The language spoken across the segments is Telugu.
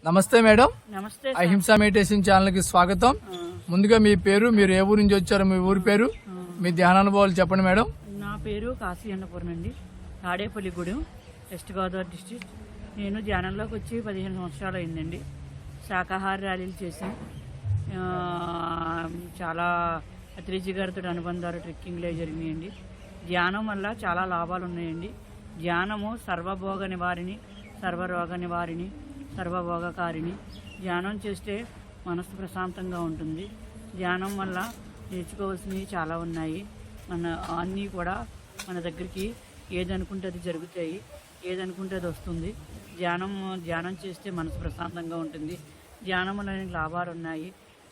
నమస్తే మేడం. నమస్తే. అహింస మెడిటేషన్ ఛానల్ కి స్వాగతం. ముందుగా మీ పేరు, మీరు ఏ ఊరు నుంచి వచ్చారో, మీ ఊరి పేరు, మీ ధ్యానానుభవాలు చెప్పండి మేడం. నా పేరు కాశీ అన్నపూర్ణ అండి, తాడేపల్లిగూడెం, వెస్ట్ గోదావరి డిస్ట్రిక్ట్. నేను ధ్యానంలోకి వచ్చి 15 సంవత్సరాలు అయిందండి. శాకాహార ర్యాలీలు చేశాం. చాలా అత్రిజీ గారితో అనుబంధాలు, ట్రెక్కింగ్లే జరిగినాయండి. ధ్యానం వల్ల చాలా లాభాలు ఉన్నాయండి. ధ్యానము సర్వభోగ నివారిణి, సర్వరోగ నివారిణి, సర్వభోగకారిణి. ధ్యానం చేస్తే మనసు ప్రశాంతంగా ఉంటుంది. ధ్యానం వల్ల నేర్చుకోవాల్సినవి చాలా ఉన్నాయి. అన్నీ కూడా మన దగ్గరికి ఏదనుకుంటే అది జరుగుతాయి, ఏదనుకుంటే అది వస్తుంది. ధ్యానం చేస్తే మనసు ప్రశాంతంగా ఉంటుంది. ధ్యానం వల్ల లాభాలు ఉన్నాయి.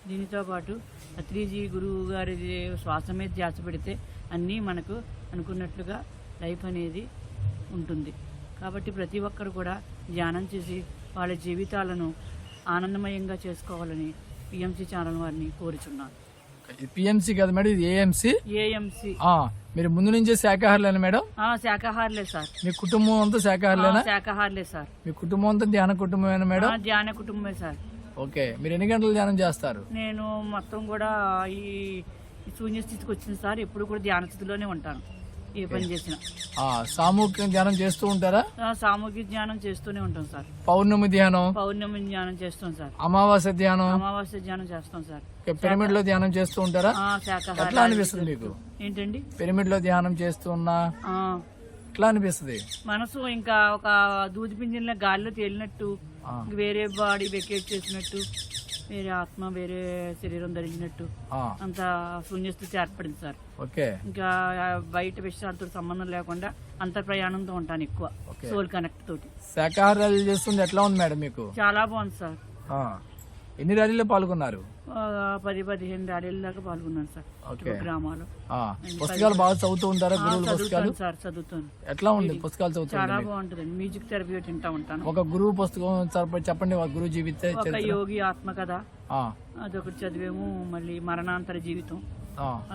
దీనితో పాటు అత్రిజీ గురువు గారి శ్వాస మీద ధ్యాస పెడితే అన్నీ మనకు అనుకున్నట్లుగా లైఫ్ అనేది ఉంటుంది. కాబట్టి ప్రతి ఒక్కరు కూడా ధ్యానం చేసి వాళ్ళ జీవితాలను ఆనందమయంగా చేసుకోవాలని పిఎంసి ఛానల్ వారిని కోరుచున్నాను. పిఎంసి కదా మేడం, ఇది ఏఎంసి. ఏఎంసి. మీరు ముందు నుంచే శాకాహారులేనా మేడం? శాకాహారులే సార్. మీ కుటుంబం అంతా శాకాహారులేనా? శాకాహారులే సార్. మీ కుటుంబం అంతా ధ్యాన కుటుంబమేనా మేడం? ధ్యాన కుటుంబమే సార్. ఓకే, మీరు ఎన్ని గంటలు ధ్యానం చేస్తారు? నేను మొత్తం కూడా ఈ శూన్య స్థితికి వచ్చింది సార్. ఎప్పుడు కూడా ధ్యాన స్థితిలోనే ఉంటాను, ఏ పని చేసినా. సామూహిక ధ్యానం చేస్తూ ఉంటారా? సామూహిక ధ్యానం చేస్తూనే ఉంటాం సార్. పౌర్ణమి ధ్యానం? పౌర్ణమి ధ్యానం చేస్తాం సార్. అమావాస్య ధ్యానం? అమావాస్య ధ్యానం చేస్తాం సార్. పిరమిడ్ లో ధ్యానం చేస్తూ ఉంటారా? శాకాహార. ఎట్లా అనిపిస్తుంది మీకు? ఏంటండి? పిరమిడ్ లో ధ్యానం చేస్తున్నా ఎట్లా అనిపిస్తుంది? మనసు ఇంకా ఒక దూది పింజంలో గాలిలో తేలినట్టు, వేరే బాడీ వెకేట్ చేసినట్టు, వేరే ఆత్మ వేరే శరీరం ధరించినట్టు అంత శూన్యస్థితి ఏర్పడింది సార్. ఓకే, ఇంకా బయట విషయాలతో సంబంధం లేకుండా అంతర్ ప్రయాణంతో ఉంటాను ఎక్కువ, సోల్ కనెక్ట్ తోటి. శాకాహార ర్యాలీ చేస్తుంది ఎట్లా ఉంది మేడం మీకు? చాలా బాగుంది సార్. ఎన్ని ర్యాలీలో పాల్గొన్నారు? 10-15 ర్యాలీల దాకా పాల్గొన్నాను సార్. గ్రామాలు. పుస్తకాలు బాగా చదువుతూ ఉంటారా? గురువుల పుస్తకాలు సార్ చదువుతాను. ఎట్లా ఉంది పుస్తకాలు చదువుతారు? చాలా బాగుంటుంది. మ్యూజిక్ థెరపీ వింటా ఉంటాను. ఒక గురువు పుస్తకం చెప్పండి. ఒక గురువు జీవిత ఒక యోగి ఆత్మకథ అదొకటి చదివేము. మళ్ళీ మరణాంతర జీవితం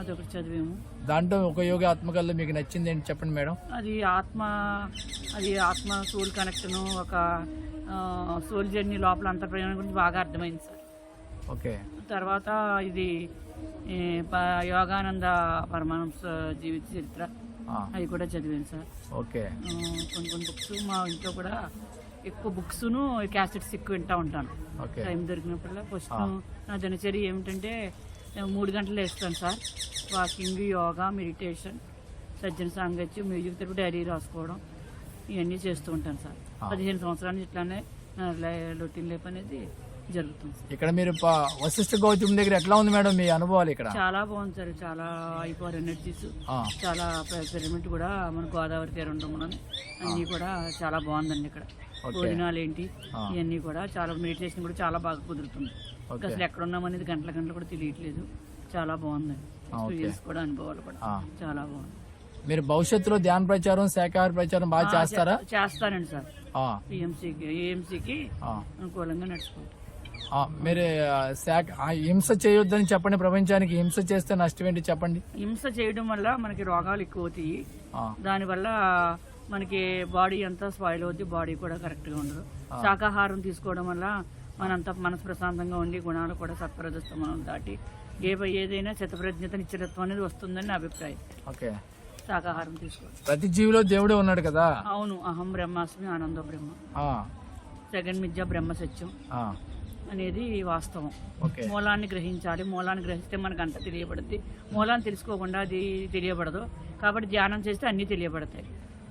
అదొకటి చదివేము. దాంట్లో ఒక యోగి ఆత్మకథలో మీకు నచ్చింది ఏంటి చెప్పండి మేడం. అది ఆత్మ సోల్ కనెక్షన్, ఒక సోల్ జర్నీ లోపల అంతర్ ప్రయాణం గురించి బాగా అర్థమైంది సార్. ఓకే, తర్వాత ఇది యోగానంద పరమహంస జీవిత చరిత్ర అవి కూడా చదివాను సార్. ఓకే, కొన్ని బుక్స్ మా ఇంట్లో కూడా ఎక్కువ బుక్స్ను క్యాసెట్స్ ఎక్కువ వింటా ఉంటాను టైం దొరికినప్పుడల్లా. ఫస్ట్ నా దినచర్య ఏమిటంటే 3 గంటలు వేస్తాను సార్. వాకింగ్, యోగా, మెడిటేషన్, సజ్జన సాంగత్యం, మ్యూజిక్ థెరపీ, డైరీ రాసుకోవడం ఇవన్నీ చేస్తూ ఉంటాను సార్. 15 సంవత్సరాల నుంచి ఇట్లానే రొటీన్ లైఫ్ అనేది జరుగుతుంది. ఇక్కడ మీరు వశిష్ఠ గౌతమ్ దగ్గర ఎట్లా ఉంది మేడం మీ అనుభవాలు? ఇక్కడ చాలా బాగుంది సార్. చాలా హైపవర్ ఎనర్జీస్, చాలా పిరమిడ్ కూడా మన గోదావరి తీరం ఉండడం అన్ని కూడా చాలా బాగుందండి. ఇక్కడ భోజనాలు ఏంటి ఇవన్నీ కూడా చాలా, మెడిటేషన్ కూడా చాలా బాగా కుదురుతుంది. అసలు ఎక్కడ ఉన్నామనేది గంటల కూడా తెలియట్లేదు. చాలా బాగుందండి. ఎక్స్పీరియన్స్ కూడా, అనుభవాలు కూడా చాలా బాగుంది. మీరు భవిష్యత్తులో ధ్యాన ప్రచారం, శాకాహార ప్రచారం బాగా చేస్తారా? చేస్తానండి సార్. ఏఎంసీకి అనుకూలంగా నడుచుకుంటాం. మీరు హింస చేయొద్దని చెప్పండి ప్రపంచానికి. హింస చేస్తే నష్టం ఏంటి చెప్పండి. హింస చేయడం వల్ల మనకి రోగాలు ఎక్కువ అవుతాయి. దానివల్ల మనకి బాడీ అంతా స్పాయిల్ అవుతుంది, బాడీ కూడా కరెక్ట్ గా ఉండదు. శాకాహారం తీసుకోవడం వల్ల మనంతా మనసు ప్రశాంతంగా ఉండి గుణాలు కూడా సత్ప్రదస్తమనం దాటి ఏదైనా శతప్రజ్ఞత నిశ్చలత్వం అనేది వస్తుందని నా అభిప్రాయం. ఓకే, శాకాహారం తీసుకోవడం. ప్రతి జీవిలో దేవుడే ఉన్నాడు కదా? అవును. అహం బ్రహ్మాస్మి, ఆనందో బ్రహ్మ, జగన్ మిథ్య బ్రహ్మ సత్యం అనేది వాస్తవం. మూలాన్ని గ్రహించాలి. మూలాన్ని గ్రహిస్తే మనకు అంతా తెలియబడుద్ది. మూలాన్ని తెలుసుకోకుండా అది తెలియబడదు. కాబట్టి ధ్యానం చేస్తే అన్నీ తెలియబడతాయి.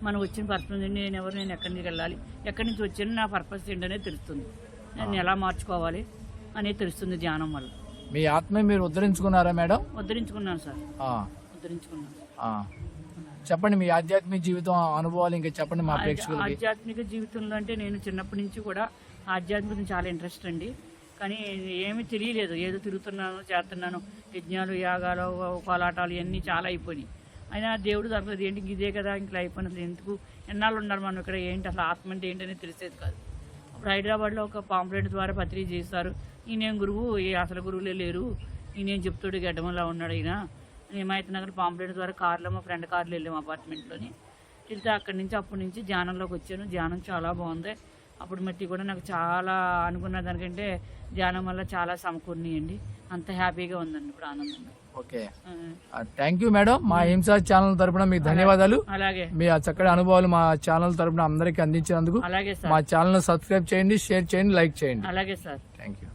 మనం వచ్చిన పర్పస్ ఏంటి, నేను ఎవరు, నేను ఎక్కడి నుంచి వెళ్ళాలి, ఎక్కడి నుంచి వచ్చాను, నా పర్పస్ ఏంటనేది తెలుస్తుంది. నేను ఎలా మార్చుకోవాలి అనేది తెలుస్తుంది ధ్యానం వల్ల. మీ ఆత్మ మీరు ఉద్ధరించుకున్నారా మేడం? ఉద్ధరించుకున్నాను సార్. ఉద్ధరించుకున్నాను. చెప్పండి మీ ఆధ్యాత్మిక జీవితం అనుభవాలు ఇంకా చెప్పండి మా ప్రేక్షకులకి. ఆధ్యాత్మిక జీవితంలో అంటే నేను చిన్నప్పటి నుంచి కూడా ఆధ్యాత్మికం చాలా ఇంట్రెస్ట్ అండి. కానీ ఏమీ తెలియలేదు. ఏదో తిరుగుతున్నాను, చేస్తున్నాను, యజ్ఞాలు, యాగాలు, కోలాటాలు ఇవన్నీ చాలా అయిపోయినాయి. అయినా దేవుడు తప్పదు ఏంటి ఇదే కదా ఇంకా అయిపోయినది, ఎందుకు ఎన్నాళ్ళు ఉన్నారు మనం ఇక్కడ, ఏంటి అసలు ఆత్మ అంటే ఏంటనేది తెలిసేది కాదు. అప్పుడు హైదరాబాద్లో ఒక పాంప్లెట్ ద్వారా పత్రిక చేస్తారు. ఈయనేం గురువు, అసలు గురువులే లేరు, ఈయనేం చెప్తాడు, గడ్డమలా ఉన్నాడు ఈయన. హిమాయత్ నగర్ పాంప్లెట్ ద్వారా కార్లో, మా ఫ్రెండ్ కార్లో వెళ్ళాము అపార్ట్మెంట్లోని. వెళ్తే అప్పటి నుంచి ధ్యానంలోకి వచ్చాను. ధ్యానం చాలా బాగుంది. అప్పుడు మట్టి కూడా నాకు చాలా అనుకున్న దానికంటే ధ్యానం వల్ల చాలా సమకూర్నియండి. అంత హ్యాపీగా ఉందండి ఇప్పుడు, ఆనందంగా. Okay, thank you madam. మా హింసా ఛానల్ తరపున మీకు ధన్యవాదాలు. అలాగే మీ ఆ చక్కటి అనుభవాలు మా ఛానల్ తరపున అందరికీ అందించినందుకు. అలాగే సార్. మా ఛానల్ సబ్స్క్రైబ్ చేయండి, షేర్ చేయండి, లైక్ చేయండి. అలాగే సార్. Thank you.